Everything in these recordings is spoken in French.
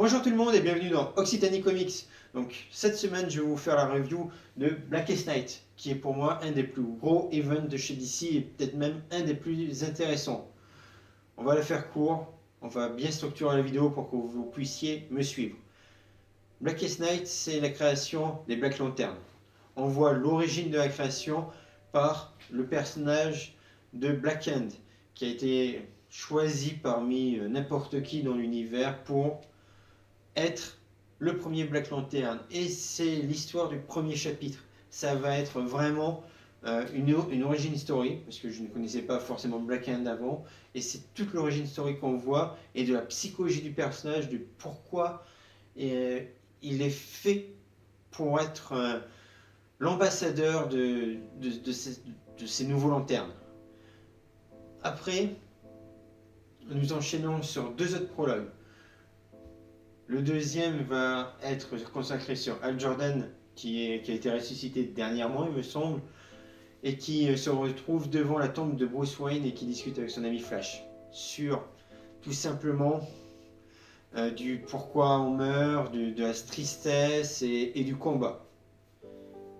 Bonjour tout le monde et bienvenue dans Occitanie Comics. Donc cette semaine je vais vous faire la review de Blackest Night, qui est pour moi un des plus gros events de chez DC et peut-être même un des plus intéressants. On va le faire court, on va bien structurer la vidéo pour que vous puissiez me suivre. Blackest Night, c'est la création des Black Lanterns. On voit l'origine de la création par le personnage de Black Hand, qui a été choisi parmi n'importe qui dans l'univers pour être le premier Black Lantern. Et c'est l'histoire du premier chapitre. Ça va être vraiment une origin story, parce que je ne connaissais pas forcément Black Hand avant, et c'est toute l'origin story qu'on voit, et de la psychologie du personnage, de pourquoi il est fait pour être l'ambassadeur de ces nouveaux lanternes. Après, nous enchaînons sur deux autres prologues. Le deuxième va être consacré sur Hal Jordan, qui a été ressuscité dernièrement, il me semble, et qui se retrouve devant la tombe de Bruce Wayne et qui discute avec son ami Flash sur tout simplement du pourquoi on meurt, de la tristesse et du combat.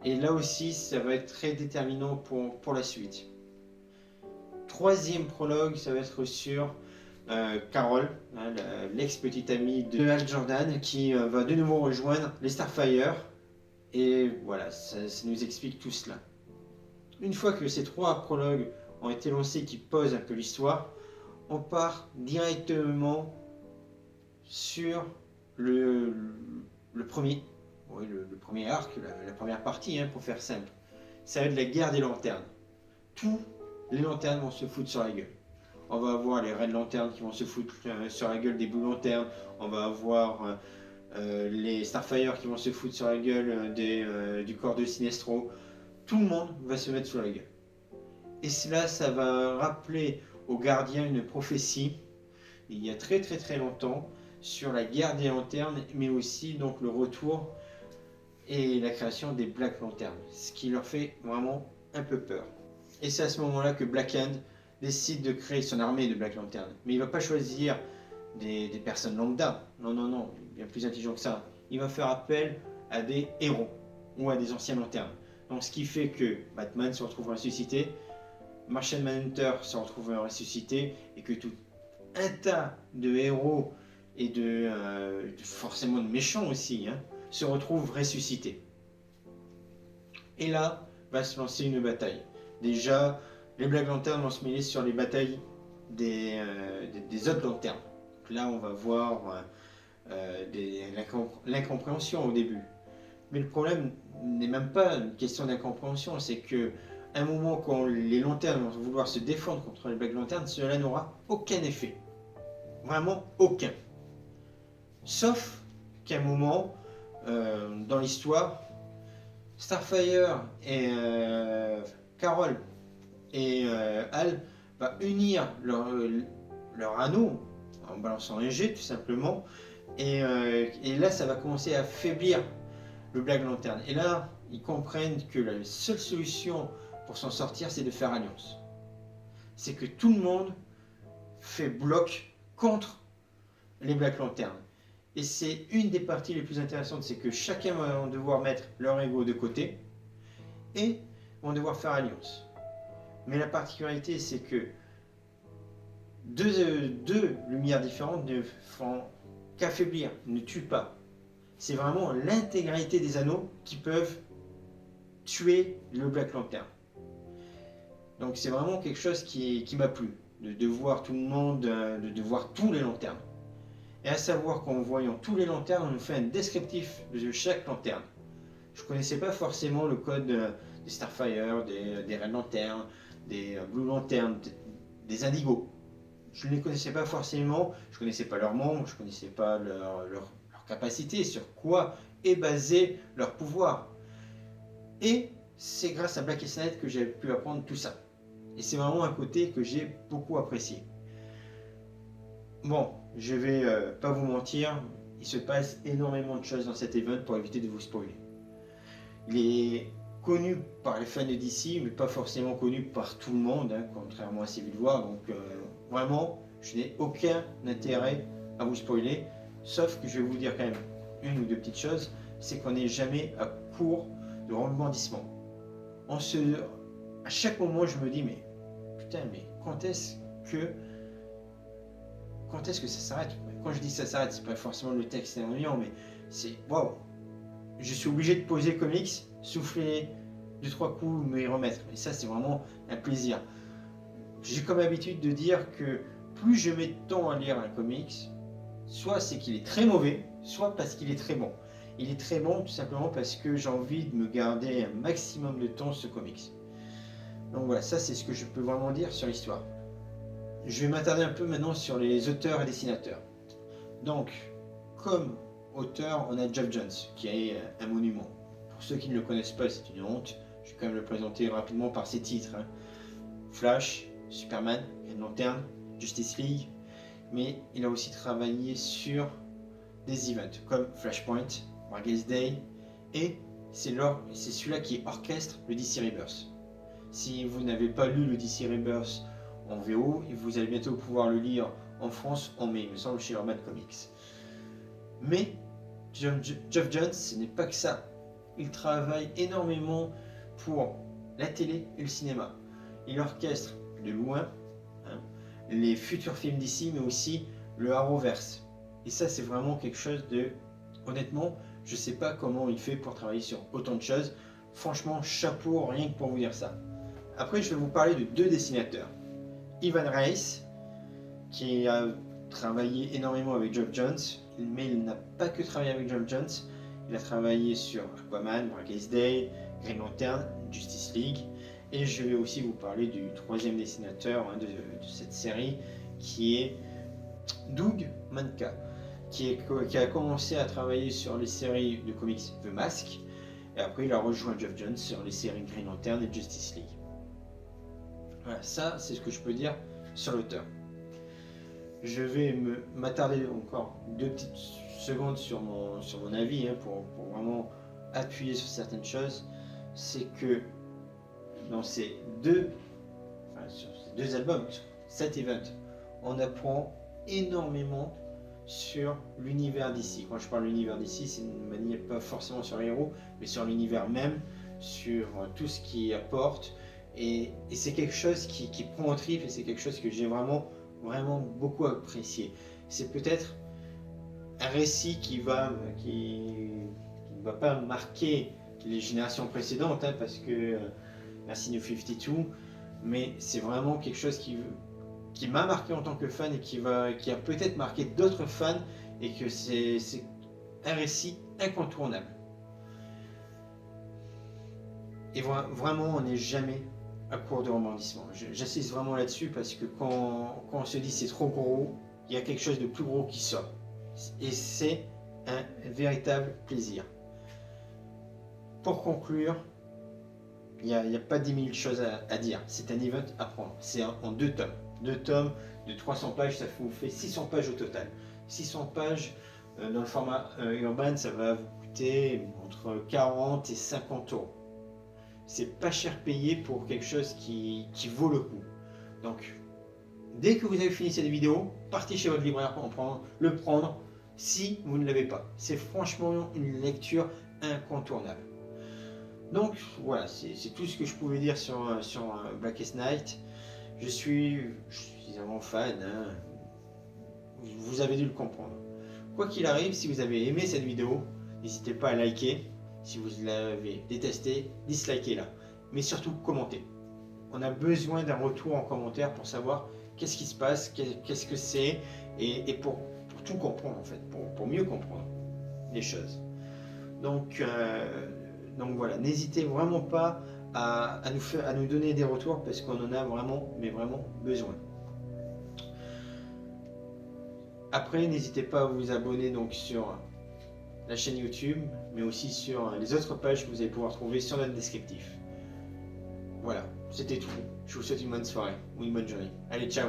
Et là aussi, ça va être très déterminant pour la suite. Troisième prologue, ça va être sur Carol, l'ex-petite amie de Hal Jordan, qui va de nouveau rejoindre les Starfire. Et voilà, ça nous explique tout cela. Une fois que ces trois prologues ont été lancés qui posent un peu l'histoire, on part directement sur le premier, oui, le premier arc, la première partie, pour faire simple. Ça va être la guerre des lanternes. Tous les lanternes vont se foutre sur la gueule. On va avoir les Red Lanterns qui vont se foutre sur la gueule des Blue Lanterns. On va avoir les Starfire qui vont se foutre sur la gueule du corps de Sinestro. Tout le monde va se mettre sur la gueule. Et cela, ça va rappeler aux gardiens une prophétie, il y a très longtemps, sur la guerre des lanternes, mais aussi donc le retour et la création des Black Lanterns, ce qui leur fait vraiment un peu peur. Et c'est à ce moment-là que Black Hand décide de créer son armée de Black Lantern. Mais il ne va pas choisir des personnes lambda. Non, il est bien plus intelligent que ça. Il va faire appel à des héros ou à des anciens lanternes. Donc ce qui fait que Batman se retrouve ressuscité, Martian Manhunter se retrouve ressuscité, et que tout un tas de héros et forcément de méchants aussi se retrouvent ressuscités. Et là va se lancer une bataille. Déjà, les Black Lanterns vont se mêler sur les batailles des autres lanternes. Donc là, on va voir l'incompréhension au début. Mais le problème n'est même pas une question d'incompréhension, c'est que à un moment, quand les lanternes vont vouloir se défendre contre les Black Lanterns, cela n'aura aucun effet. Vraiment aucun. Sauf qu'à un moment, dans l'histoire, Starfire et Carol et Hal va unir leur anneau en balançant un jet tout simplement, et là ça va commencer à affaiblir le Black Lantern. Et là ils comprennent que la seule solution pour s'en sortir, c'est de faire alliance. C'est que tout le monde fait bloc contre les Black Lanterns. Et c'est une des parties les plus intéressantes, c'est que chacun va devoir mettre leur ego de côté et vont devoir faire alliance. Mais la particularité, c'est que deux lumières différentes ne font qu'affaiblir, ne tuent pas. C'est vraiment l'intégralité des anneaux qui peuvent tuer le Black Lantern. Donc c'est vraiment quelque chose qui m'a plu, de voir tout le monde, de voir tous les lanternes. Et à savoir qu'en voyant tous les lanternes, on nous fait un descriptif de chaque lanterne. Je ne connaissais pas forcément le code des Starfire, des Red Lanterns, des Blue Lanterns, des Indigo. Je ne les connaissais pas forcément, je ne connaissais pas leurs membres, je ne connaissais pas leur capacité, sur quoi est basé leur pouvoir. Et c'est grâce à Blackest Night que j'ai pu apprendre tout ça. Et c'est vraiment un côté que j'ai beaucoup apprécié. Bon, je vais pas vous mentir, il se passe énormément de choses dans cet event pour éviter de vous spoiler. Il est connu par les fans de DC, mais pas forcément connu par tout le monde, contrairement à Civil War. Donc vraiment, je n'ai aucun intérêt à vous spoiler. Sauf que je vais vous dire quand même une ou deux petites choses, c'est qu'on n'est jamais à court de rebondissements. À chaque moment, je me dis, mais putain, mais quand est-ce que ça s'arrête? Quand je dis ça s'arrête, c'est pas forcément le texte est ennuyant, mais c'est waouh! Je suis obligé de poser comics, souffler 2-3 coups, me y remettre. Et ça, c'est vraiment un plaisir. J'ai comme habitude de dire que plus je mets de temps à lire un comics, soit c'est qu'il est très mauvais, soit parce qu'il est très bon. Il est très bon tout simplement parce que j'ai envie de me garder un maximum de temps ce comics. Donc voilà, ça c'est ce que je peux vraiment dire sur l'histoire. Je vais m'attarder un peu maintenant sur les auteurs et dessinateurs. Donc, comme auteur, on a Geoff Johns, qui est un monument. Pour ceux qui ne le connaissent pas, c'est une honte. Je vais quand même le présenter rapidement par ses titres. Flash, Superman, Green Lantern, Justice League. Mais il a aussi travaillé sur des events comme Flashpoint, Wargaze Day, et c'est celui-là qui orchestre le DC Rebirth. Si vous n'avez pas lu le DC Rebirth en VO, vous allez bientôt pouvoir le lire en France en mai, il me semble, chez Urban Comics. Mais Geoff Johns, ce n'est pas que ça. Il travaille énormément pour la télé et le cinéma. Il orchestre de loin les futurs films d'ici, mais aussi le Arrowverse. Et ça, c'est vraiment quelque chose de... Honnêtement, je ne sais pas comment il fait pour travailler sur autant de choses. Franchement, chapeau, rien que pour vous dire ça. Après, je vais vous parler de deux dessinateurs. Ivan Reis, qui a travaillé énormément avec Geoff Johns, mais il n'a pas que travaillé avec Geoff Johns. Il a travaillé sur Aquaman, Wargaze Day, Green Lantern, Justice League. Et je vais aussi vous parler du troisième dessinateur de cette série, qui est Doug Mahnke, qui a commencé à travailler sur les séries de comics The Mask, et après il a rejoint Geoff Johns sur les séries Green Lantern et Justice League. Voilà, ça c'est ce que je peux dire sur l'auteur. Je vais m'attarder encore 2 petites secondes sur mon avis, pour vraiment appuyer sur certaines choses. C'est que dans ces deux albums, sur cet event, on apprend énormément sur l'univers d'ici. Quand je parle de l'univers d'ici, c'est une manière pas forcément sur les héros, mais sur l'univers même, sur tout ce qui apporte. Et c'est quelque chose qui prend au trip, et c'est quelque chose que j'ai vraiment beaucoup apprécié. C'est peut-être un récit qui ne va pas marquer les générations précédentes, parce que merci New 52, mais c'est vraiment quelque chose qui m'a marqué en tant que fan et qui a peut-être marqué d'autres fans, et que c'est un récit incontournable. Et vraiment, on n'est jamais à court de rebondissement. J'insiste vraiment là-dessus, parce que quand on se dit c'est trop gros, il y a quelque chose de plus gros qui sort. Et c'est un véritable plaisir. Pour conclure, il n'y a pas 10 000 choses à dire. C'est un event à prendre. C'est en 2 tomes. 2 tomes de 300 pages, ça vous fait 600 pages au total. 600 pages dans le format urbain, ça va vous coûter entre 40 et 50 euros. C'est pas cher payé pour quelque chose qui vaut le coup. Donc, dès que vous avez fini cette vidéo, partez chez votre libraire pour le prendre si vous ne l'avez pas. C'est franchement une lecture incontournable. Donc voilà, c'est tout ce que je pouvais dire sur Blackest Night. Je suis un grand fan, vous avez dû le comprendre. Quoi qu'il arrive, si vous avez aimé cette vidéo, n'hésitez pas à liker. Si vous l'avez détesté, dislikez-la. Mais surtout, commentez. On a besoin d'un retour en commentaire pour savoir qu'est-ce qui se passe, qu'est-ce que c'est, et pour tout comprendre en fait, pour mieux comprendre les choses. Donc voilà, n'hésitez vraiment pas à nous donner des retours, parce qu'on en a vraiment besoin. Après, n'hésitez pas à vous abonner donc sur la chaîne YouTube, mais aussi sur les autres pages que vous allez pouvoir trouver sur notre descriptif. Voilà, c'était tout. Je vous souhaite une bonne soirée ou une bonne journée. Allez, ciao!